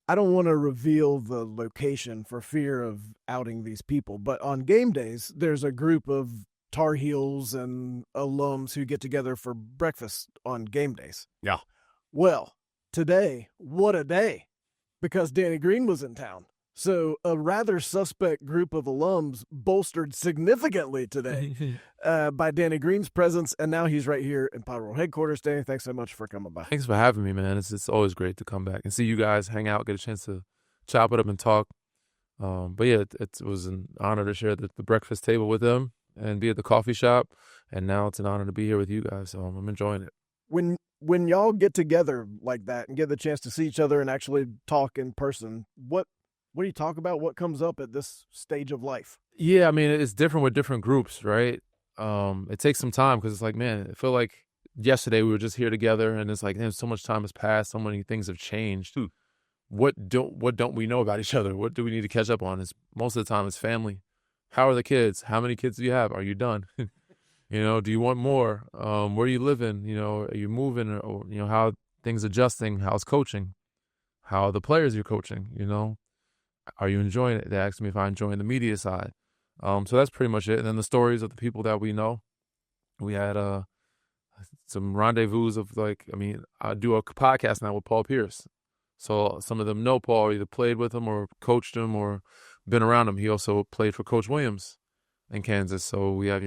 I don't want to reveal the location for fear of outing these people, but on game days, there's a group of Tar Heels and alums who get together for breakfast on game days. Yeah. Well, today, what a day, because Danny Green was in town. So a rather suspect group of alums bolstered significantly today by Danny Green's presence, and now he's right here in Power World headquarters. Danny, thanks so much for coming by. Thanks for having me, man. It's always great to come back and see you guys hang out, get a chance to chop it up and talk. But yeah, it was an honor to share the breakfast table with them and be at the coffee shop, and now it's an honor to be here with you guys. So I'm enjoying it. When y'all get together like that and get the chance to see each other and actually talk in person, what do you talk about? What comes up at this stage of life? Yeah, I mean, it's different with different groups, right? It takes some time because it's like, man, I feel like yesterday we were just here together, and it's like, man, so much time has passed, so many things have changed. What don't we know about each other? What do we need to catch up on? Is most of the time it's family. How are the kids? How many kids do you have? Are you done? Do you want more? Where are you living? Are you moving? Or how things adjusting? How's coaching? How are the players you're coaching? Are you enjoying it? They asked me if I'm enjoying the media side. So that's pretty much it. And then the stories of the people that we know. We had some rendezvous of I do a podcast now with Paul Pierce. So some of them know Paul, either played with him or coached him or been around him. He also played for Coach Williams in Kansas. So we have,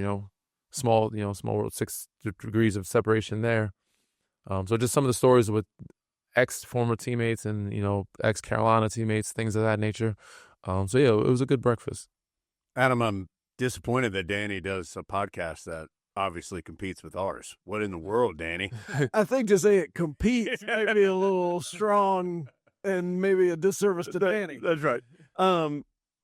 small world, 6 degrees of separation there. So just some of the stories with ex-former teammates and, ex-Carolina teammates, things of that nature. So, yeah, it was a good breakfast. Adam, I'm disappointed that Danny does a podcast that obviously competes with ours. What in the world, Danny? I think to say it competes might be a little strong and maybe a disservice to Danny. That's right.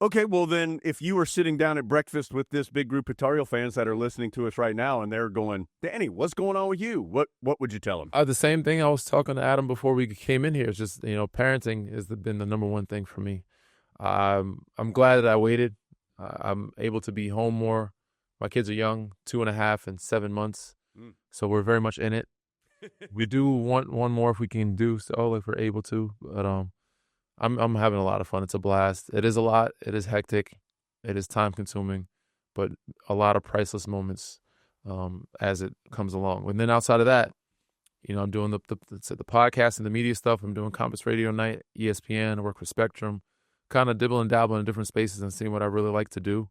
Okay, well then, if you were sitting down at breakfast with this big group of Tar Heel fans that are listening to us right now, and they're going, Danny, what's going on with you? What would you tell them? The same thing I was talking to Adam before we came in here. It's just, parenting has been the number one thing for me. I'm glad that I waited. I'm able to be home more. My kids are young, 2.5 and 7 months, so we're very much in it. We do want one more if we can do so, if we're able to, but I'm having a lot of fun. It's a blast. It is a lot. It is hectic. It is time consuming, but a lot of priceless moments as it comes along. And then outside of that, I'm doing the podcast and the media stuff. I'm doing Compass Radio Night, ESPN. I work for Spectrum, kind of dibble and dabble in different spaces and seeing what I really like to do.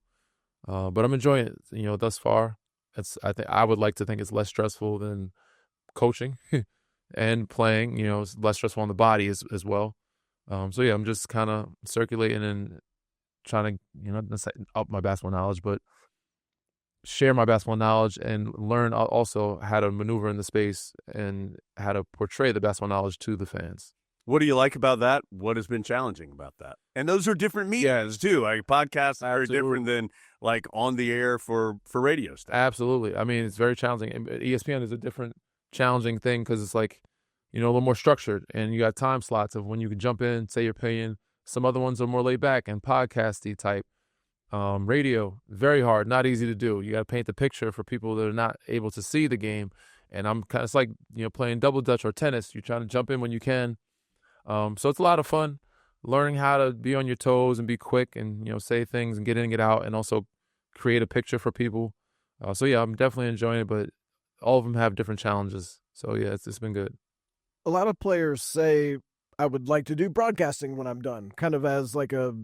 But I'm enjoying it. Thus far, I would like to think it's less stressful than coaching and playing. It's less stressful on the body as well. So yeah, I'm just kind of circulating and trying to, not say up my basketball knowledge, but share my basketball knowledge and learn also how to maneuver in the space and how to portray the basketball knowledge to the fans. What do you like about that? What has been challenging about that? And those are different mediums too. Like podcasts are very different than like on the air for radio stuff. Absolutely. I mean, it's very challenging. ESPN is a different challenging thing because it's like, a little more structured, and you got time slots of when you can jump in, say your opinion. Some other ones are more laid back and podcasty type. Radio, very hard, not easy to do. You got to paint the picture for people that are not able to see the game. And it's like, playing double dutch or tennis. You're trying to jump in when you can. So it's a lot of fun learning how to be on your toes and be quick and, say things and get in and get out and also create a picture for people. So yeah, I'm definitely enjoying it, but all of them have different challenges. So yeah, it's been good. A lot of players say, I would like to do broadcasting when I'm done, kind of as like a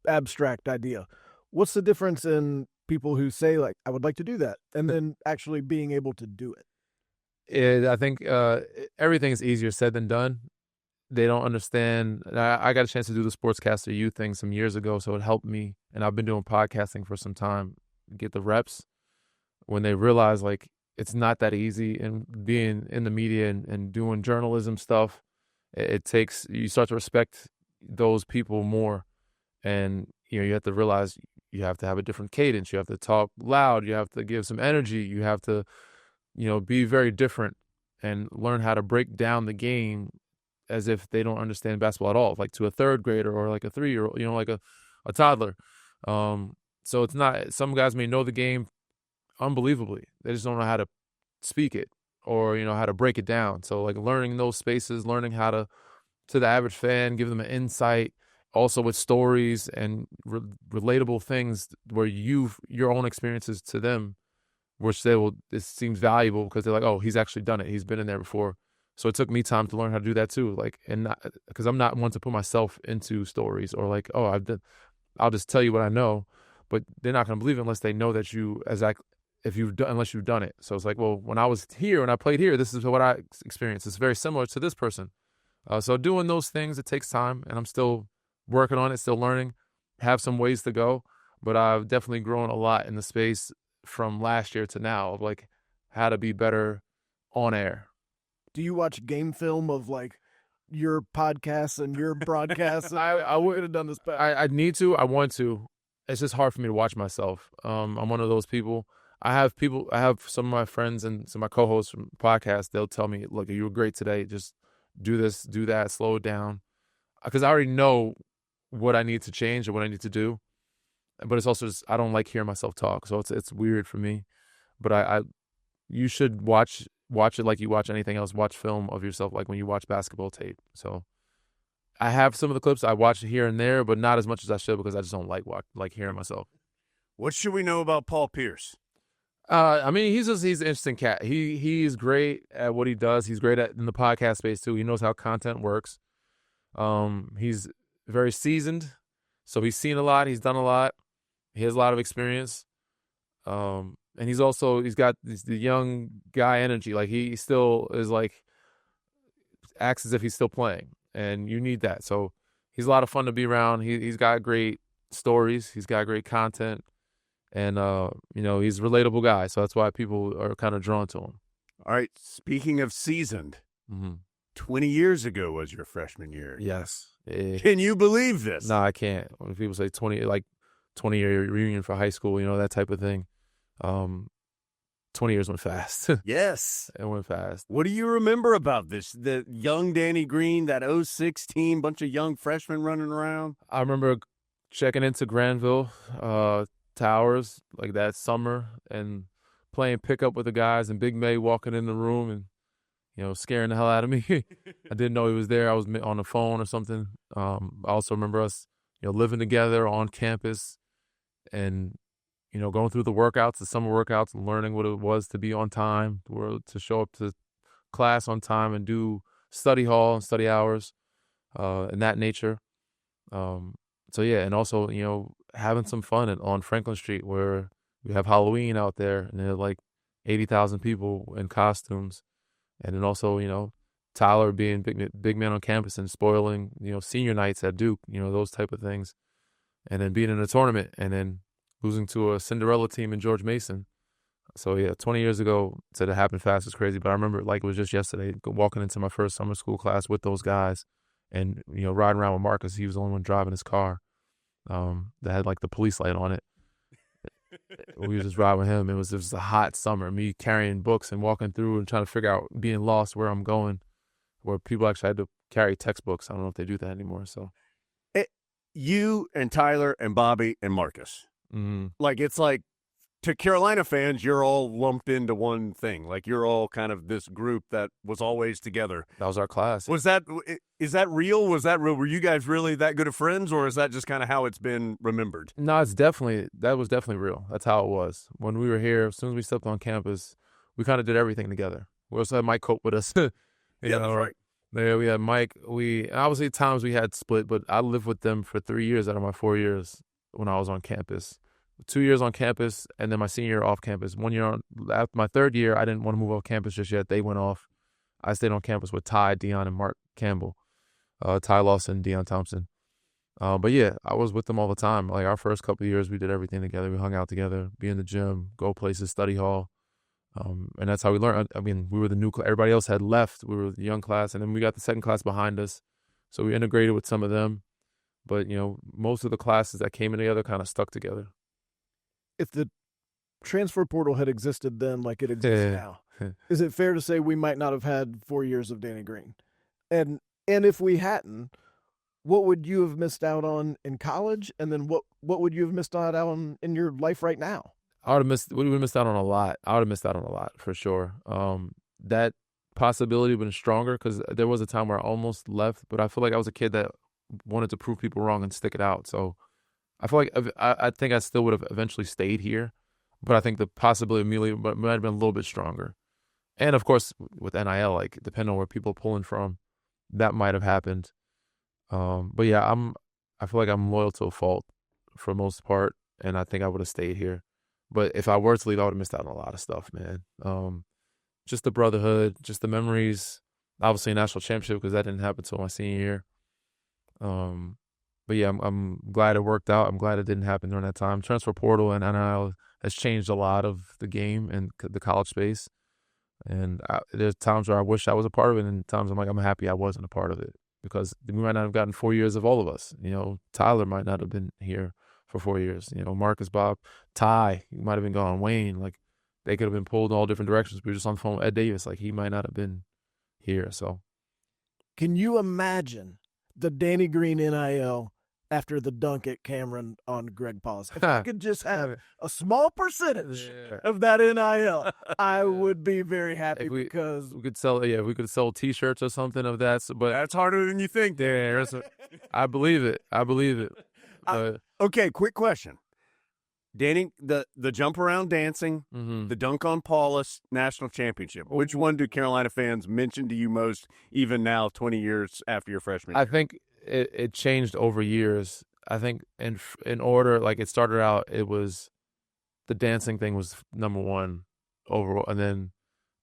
abstract idea. What's the difference in people who say, like, I would like to do that, and then actually being able to do it? I think everything is easier said than done. They don't understand. I got a chance to do the Sportscaster U thing some years ago, so it helped me. And I've been doing podcasting for some time, get the reps. When they realize, like, it's not that easy, and being in the media and doing journalism stuff, you start to respect those people more. And, you have to realize you have to have a different cadence. You have to talk loud. You have to give some energy. You have to, be very different and learn how to break down the game as if they don't understand basketball at all, like to a third grader or like a 3-year-old, like a toddler. So it's not, some guys may know the game unbelievably. They just don't know how to speak it or, how to break it down. So like learning those spaces, learning how to to the average fan, give them an insight, also with stories and relatable things where your own experiences to them, which this seems valuable because they're like, oh, he's actually done it. He's been in there before. So it took me time to learn how to do that too. Like, and because I'm not one to put myself into stories or like, oh, I'll just tell you what I know, but they're not going to believe it unless they know that unless you've done it. So it's like, well, when I was here, when I played here, this is what I experienced. It's very similar to this person. So doing those things, it takes time, and I'm still working on it, still learning, have some ways to go, but I've definitely grown a lot in the space from last year to now of like how to be better on air. Do you watch game film of like your podcasts and your broadcasts? I would have done this better. I need to. I want to. It's just hard for me to watch myself. I'm one of those people. I have some of my friends and some of my co-hosts from podcasts. They'll tell me, look, you were great today. Just do this, do that, slow it down. Because I already know what I need to change or what I need to do. But it's also just, I don't like hearing myself talk. So it's weird for me. But you should watch it like you watch anything else. Watch film of yourself like when you watch basketball tape. So I have some of the clips I watch here and there, but not as much as I should because I just don't like hearing myself. What should we know about Paul Pierce? I mean, he's an interesting cat. He's great at what he does. He's great in the podcast space too. He knows how content works. He's very seasoned, so he's seen a lot. He's done a lot. He has a lot of experience. And he's got the young guy energy. Like he still is like acts as if he's still playing, and you need that. So he's a lot of fun to be around. He's got great stories. He's got great content. And, he's a relatable guy, so that's why people are kind of drawn to him. All right, speaking of seasoned, Mm-hmm. 20 years ago was your freshman year. Yes. Can you believe this? No, I can't. When people say 20-year reunion for high school, that type of thing, 20 years went fast. Yes. It went fast. What do you remember about this? The young Danny Green, that 06 team, bunch of young freshmen running around? I remember checking into Granville Towers like that summer and playing pickup with the guys, and Big May walking in the room and scaring the hell out of me. I didn't know he was there. I was on the phone or something. I also remember us living together on campus and going through the workouts, the summer workouts, and learning what it was to be on time, to show up to class on time and do study hall and study hours and that nature. So yeah, and also having some fun on Franklin Street where we have Halloween out there, and there are like 80,000 people in costumes, and then also Tyler being big man on campus and spoiling senior nights at Duke, those type of things, and then being in a tournament and then losing to a Cinderella team in George Mason. So yeah, 20 years ago, said it happened fast, it's crazy, but I remember it like it was just yesterday, walking into my first summer school class with those guys. And, riding around with Marcus, he was the only one driving his car that had, like, the police light on it. We were just riding with him. It was a hot summer, me carrying books and walking through and trying to figure out, being lost where I'm going, where people actually had to carry textbooks. I don't know if they do that anymore. So, You and Tyler and Bobby and Marcus. mm-hmm. Like, it's like, to Carolina fans, you're all lumped into one thing. Like, you're all kind of this group that was always together. That was our class. Is that real? Was that real? Were you guys really that good of friends, or is that just kind of how it's been remembered? No, that was definitely real. That's how it was. When we were here, as soon as we stepped on campus, we kind of did everything together. We also had Mike Cope with us. Yeah, that's right. Yeah, we had Mike. Obviously at times we had split, but I lived with them for 3 years out of my 4 years when I was on campus. 2 years on campus, and then my senior year off campus. 1 year after my third year, I didn't want to move off campus just yet. They went off. I stayed on campus with Ty, Dion, and Mark Campbell. Ty Lawson, Dion Thompson. But yeah, I was with them all the time. Like our first couple of years, we did everything together. We hung out together, be in the gym, go places, study hall. And that's how we learned. I mean, we were the new class. Everybody else had left. We were the young class, and then we got the second class behind us. So we integrated with some of them. But, most of the classes that came in together kind of stuck together. If the transfer portal had existed then like it exists now, is it fair to say we might not have had 4 years of Danny Green? And if we hadn't, what would you have missed out on in college? And then what would you have missed out on in your life right now? We would have missed out on a lot. I would have missed out on a lot for sure. That possibility been stronger because there was a time where I almost left, but I feel like I was a kid that wanted to prove people wrong and stick it out. So I feel like I think I still would have eventually stayed here, but I think the possibility immediately might have been a little bit stronger. And of course, with NIL, like depending on where people are pulling from, that might have happened. But yeah, I feel like I'm loyal to a fault for the most part, and I think I would have stayed here. But if I were to leave, I would have missed out on a lot of stuff, man. Just the brotherhood, just the memories. Obviously, a national championship because that didn't happen until my senior year. But yeah, I'm glad it worked out. I'm glad it didn't happen during that time. Transfer portal and NIL has changed a lot of the game and the college space. And there's times where I wish I was a part of it, and times I'm like, I'm happy I wasn't a part of it because we might not have gotten 4 years of all of us. You know, Tyler might not have been here for 4 years. You know, Marcus, Bob, Ty, he might have been gone. Wayne, like they could have been pulled in all different directions. We were just on the phone with Ed Davis, like he might not have been here. So, can you imagine the Danny Green NIL after the dunk at Cameron on Greg Paulus? If I could just have a small percentage of that NIL, I would be very happy because we could sell. Yeah, we could sell T-shirts or something of that. So, but that's harder than you think. I believe it. I believe it. Okay, quick question. Danny, the jump around dancing, the dunk on Paulus national championship. Which one do Carolina fans mention to you most, even now, 20 years after your freshman year? I think it changed over years. I think in order, like it started out, it was the dancing thing was number one overall, and then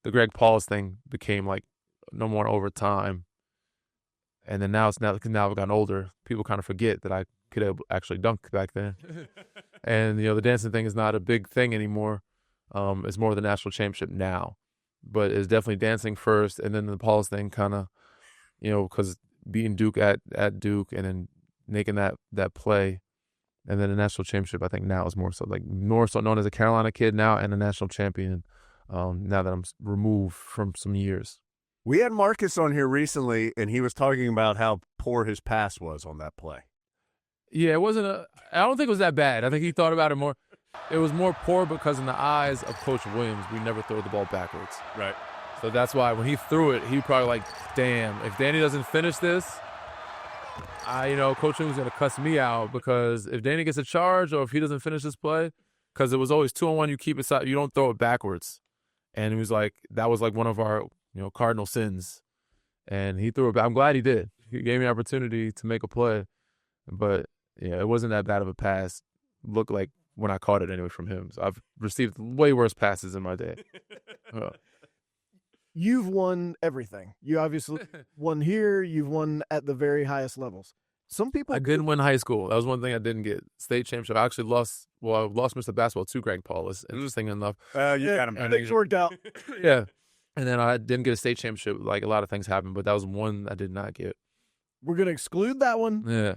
the Greg Paulus thing became like number one over time. And then now I've gotten older, people kind of forget that I could have actually dunk back then. And, you know, the dancing thing is not a big thing anymore. It's more the national championship now. But it's definitely dancing first, and then the Paulus thing kind of, you know, because beating Duke at Duke and then making that play. And then the national championship, I think now is more so known as a Carolina kid now and a national champion now that I'm removed from some years. We had Marcus on here recently, and he was talking about how poor his pass was on that play. Yeah, it wasn't I don't think it was that bad. I think he thought about it more. It was more poor because in the eyes of Coach Williams, we never throw the ball backwards. Right. So that's why when he threw it, he probably like, damn, if Danny doesn't finish this, Coach Williams is going to cuss me out because if Danny gets a charge or if he doesn't finish this play, because it was always 2-on-1, you keep it side, you don't throw it backwards. And he was like, that was like one of our cardinal sins. And he threw it back. I'm glad he did. He gave me an opportunity to make a play. But, yeah, it wasn't that bad of a pass. Looked like when I caught it anyway from him. So I've received way worse passes in my day. You've won everything. You obviously won here. You've won at the very highest levels. Some people I didn't win high school. That was one thing I didn't get. State championship. I actually lost Mr. Basketball to Greg Paulus. Interesting enough. You got him. Things worked out. Yeah. And then I didn't get a state championship. Like a lot of things happened, but that was one I did not get. We're going to exclude that one. Yeah.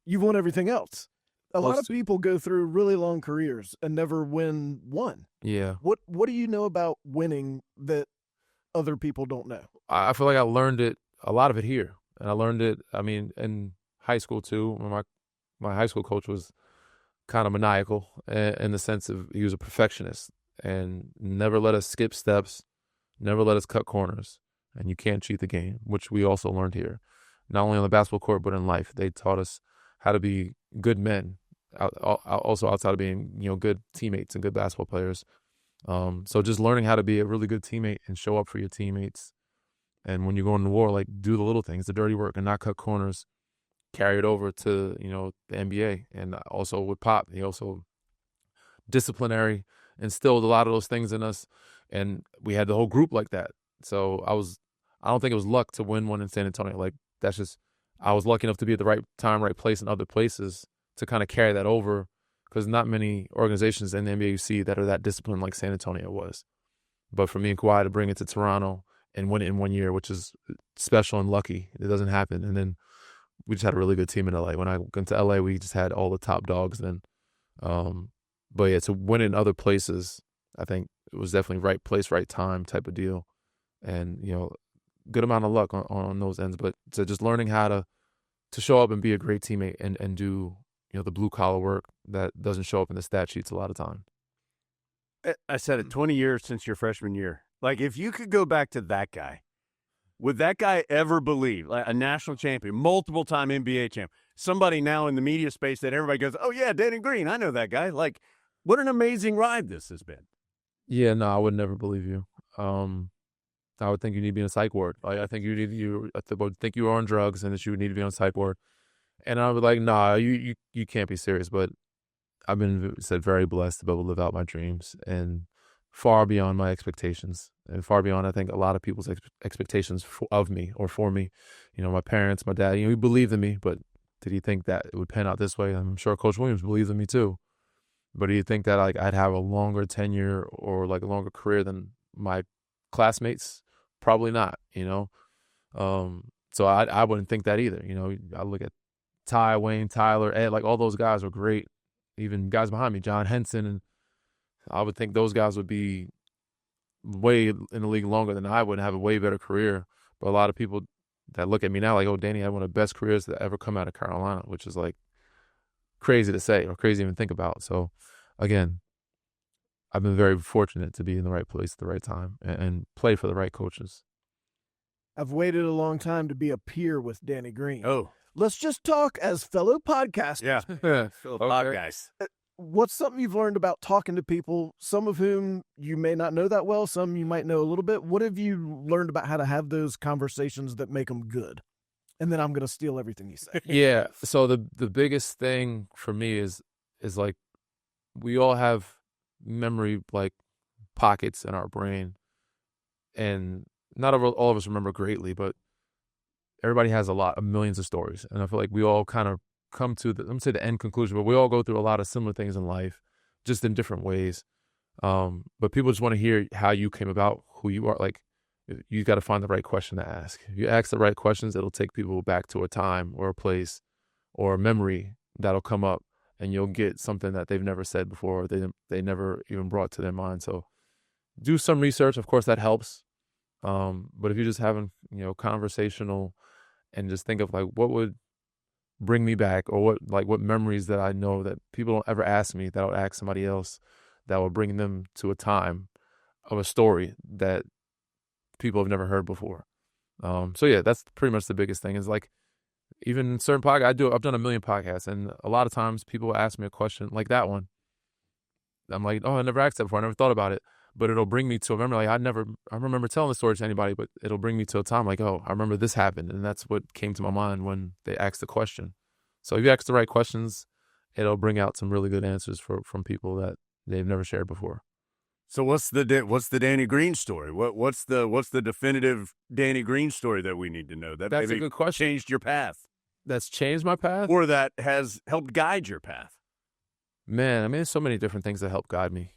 You've won everything else. A lot of people go through really long careers and never win one. Yeah. What do you know about winning that other people don't know? I feel like I learned a lot of it here. And I learned it, in high school too. My high school coach was kind of maniacal in the sense of he was a perfectionist and never let us skip steps, never let us cut corners. And you can't cheat the game, which we also learned here. Not only on the basketball court, but in life. They taught us how to be good men, also outside of being, good teammates and good basketball players. So just learning how to be a really good teammate and show up for your teammates. And when you go into war, like do the little things, the dirty work and not cut corners, carry it over to, the NBA. And also with Pop, he also disciplinary, instilled a lot of those things in us. And we had the whole group like that. So I don't think it was luck to win one in San Antonio. Like that's just, I was lucky enough to be at the right time, right place in other places to kind of carry that over because not many organizations in the NBA you see that are that disciplined like San Antonio was. But for me and Kawhi to bring it to Toronto and win it in 1 year, which is special and lucky, it doesn't happen. And then we just had a really good team in LA. When I went to LA, we just had all the top dogs then. But yeah, to win it in other places, I think it was definitely right place, right time type of deal. And, good amount of luck on those ends. But to just learning how to show up and be a great teammate and do, the blue collar work that doesn't show up in the stat sheets a lot of time. I said it, 20 years since your freshman year. Like if you could go back to that guy Would that guy ever believe, like a national champion, multiple-time NBA champ, somebody now in the media space that everybody goes, oh, yeah, Danny Green, I know that guy. Like, what an amazing ride this has been. Yeah, no, I would never believe you. I would think you need to be in a psych ward. Like, I think I would think you were on drugs and that you would need to be on a psych ward. And I was like, nah, you can't be serious. But I've been very blessed to be able to live out my dreams and far beyond my expectations and far beyond, I think, a lot of people's expectations of me or for me. My parents, my dad, he believed in me, but did he think that it would pan out this way? I'm sure Coach Williams believed in me too. But do you think that like I'd have a longer tenure or like a longer career than my classmates? Probably not, So I wouldn't think that either. I look at Ty, Wayne, Tyler, Ed, like all those guys were great. Even guys behind me, John Henson, and I would think those guys would be way in the league longer than I would and have a way better career. But a lot of people that look at me now like, oh, Danny had one of the best careers that ever come out of Carolina, which is like crazy to say or crazy to even think about. So again, I've been very fortunate to be in the right place at the right time and play for the right coaches. I've waited a long time to be a peer with Danny Green. Oh. Let's just talk as fellow podcasters. Yeah. Guys. What's something you've learned about talking to people, some of whom you may not know that well, some you might know a little bit? What have you learned about how to have those conversations that make them good? And then I'm going to steal everything you say. Yeah. So the biggest thing for me is like we all have memory like pockets in our brain, and not all of us remember greatly, but everybody has millions of stories. And I feel like we all kind of come to I'm gonna say the end conclusion, but we all go through a lot of similar things in life, just in different ways. But people just want to hear how you came about, who you are. Like, you got to find the right question to ask. If you ask the right questions, it'll take people back to a time or a place or a memory that'll come up, and you'll get something that they've never said before, or they never even brought to their mind. So do some research. Of course, that helps. But if you're just having, conversational and just think of like, what would bring me back, or what memories that I know that people don't ever ask me, that I'll ask somebody else, that will bring them to a time of a story that people have never heard before. So yeah, that's pretty much the biggest thing is like, even in certain podcasts, I've done a million podcasts, and a lot of times people ask me a question like that one. I'm like, oh, I never asked that before. I never thought about it. But it'll bring me to a memory. Like I remember telling the story to anybody, but it'll bring me to a time like, oh, I remember this happened. And that's what came to my mind when they asked the question. So if you ask the right questions, it'll bring out some really good answers from people that they've never shared before. So what's the Danny Green story? What's the definitive Danny Green story that we need to know? That's a good question. Changed your path. That's changed my path? Or that has helped guide your path? Man, I mean, there's so many different things that help guide me.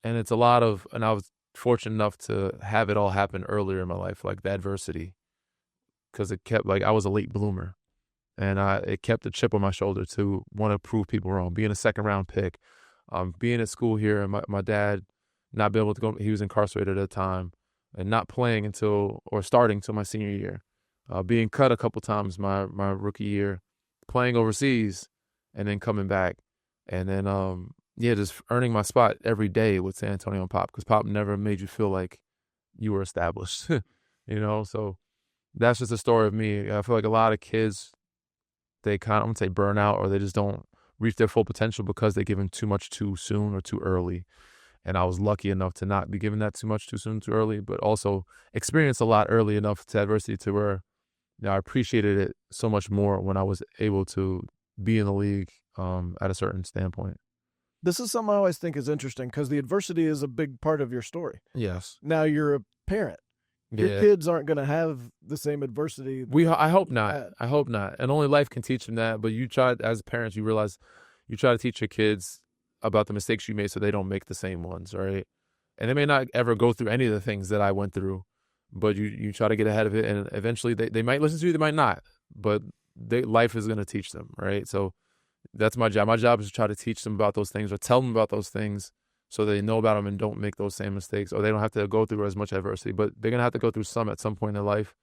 And it's a lot of, and I was fortunate enough to have it all happen earlier in my life, like the adversity, because it kept, like, I was a late bloomer, and it kept a chip on my shoulder to want to prove people wrong. Being a second round pick, being at school here, and my dad not being able to go, he was incarcerated at the time, and not playing starting until my senior year, being cut a couple times my rookie year, playing overseas, and then coming back, and then just earning my spot every day with San Antonio and Pop, because Pop never made you feel like you were established, So that's just a story of me. I feel like a lot of kids, they kind of, I'm going to say burn out, or they just don't reach their full potential because they're given too much too soon or too early. And I was lucky enough to not be given that too much too soon, too early, but also experience a lot early enough to adversity to where I appreciated it so much more when I was able to be in the league at a certain standpoint. This is something I always think is interesting because the adversity is a big part of your story. Yes. Now you're a parent. Your kids aren't going to have the same adversity. I hope not. I hope not. And only life can teach them that. But you try, as parents, you realize you try to teach your kids about the mistakes you made so they don't make the same ones, right? And they may not ever go through any of the things that I went through, but you try to get ahead of it. And eventually they might listen to you, they might not. But life is going to teach them, right? So that's my job. My job is to try to teach them about those things or tell them about those things so they know about them and don't make those same mistakes, or they don't have to go through as much adversity. But they're going to have to go through some at some point in their life.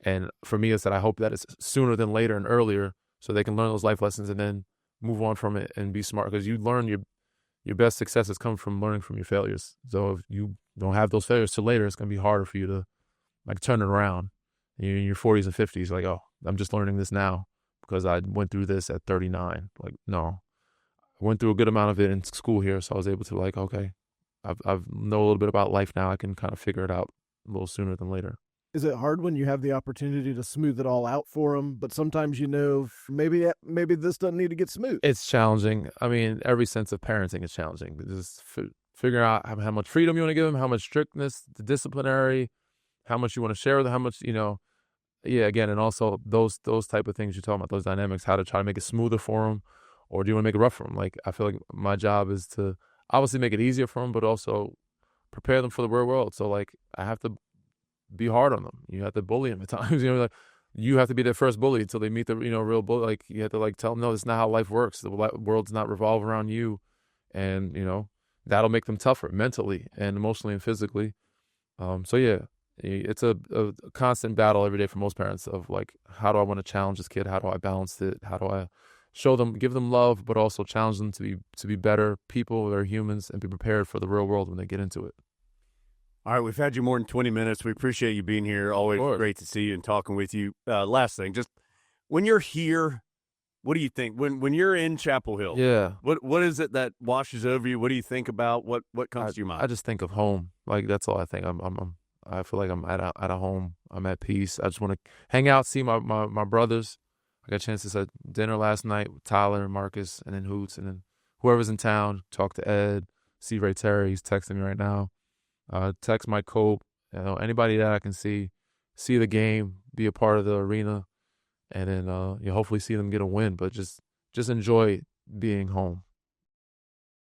And for me, it's that I hope that it's sooner than later and earlier so they can learn those life lessons and then move on from it and be smart. Because you learn your best successes come from learning from your failures. So if you don't have those failures till later, it's going to be harder for you to like turn it around. You're in your 40s and 50s, like, oh, I'm just learning this now because I went through this at 39. Like, no, I went through a good amount of it in school here, so I was able to like, okay, I've know a little bit about life now. I can kind of figure it out a little sooner than later. Is it hard when you have the opportunity to smooth it all out for them, but sometimes maybe this doesn't need to get smooth? It's challenging. I mean, every sense of parenting is challenging. Just figuring out how much freedom you want to give them, how much strictness, the disciplinary, how much you want to share with them, how much, yeah, again, and also those type of things you're talking about, those dynamics, how to try to make it smoother for them, or do you want to make it rough for them? Like, I feel like my job is to obviously make it easier for them, but also prepare them for the real world. So, like, I have to be hard on them. You have to bully them at times. Like, you have to be their first bully until they meet the real bully. Like, you have to like tell them, no, that's not how life works. The world's not revolve around you, and that'll make them tougher mentally and emotionally and physically. So yeah, it's a constant battle every day for most parents of like, how do I want to challenge this kid? How do I balance it? How do I show them, give them love, but also challenge them to be better people, they're humans, and be prepared for the real world when they get into it. All right, we've had you more than 20 minutes. We appreciate you being here. Always great to see you and talking with you. Last thing, just when you're here, what do you think? When you're in Chapel Hill, yeah, what is it that washes over you? What do you think about? What comes to your mind? I just think of home. Like, that's all I think. I feel like I'm at a home. I'm at peace. I just want to hang out, see my brothers. I got a chance to sit dinner last night with Tyler and Marcus, and then Hoots, and then whoever's in town. Talk to Ed, see Ray Terry. He's texting me right now. Text Mike Cope. Anybody that I can see the game, be a part of the arena, and then hopefully see them get a win. But just enjoy being home.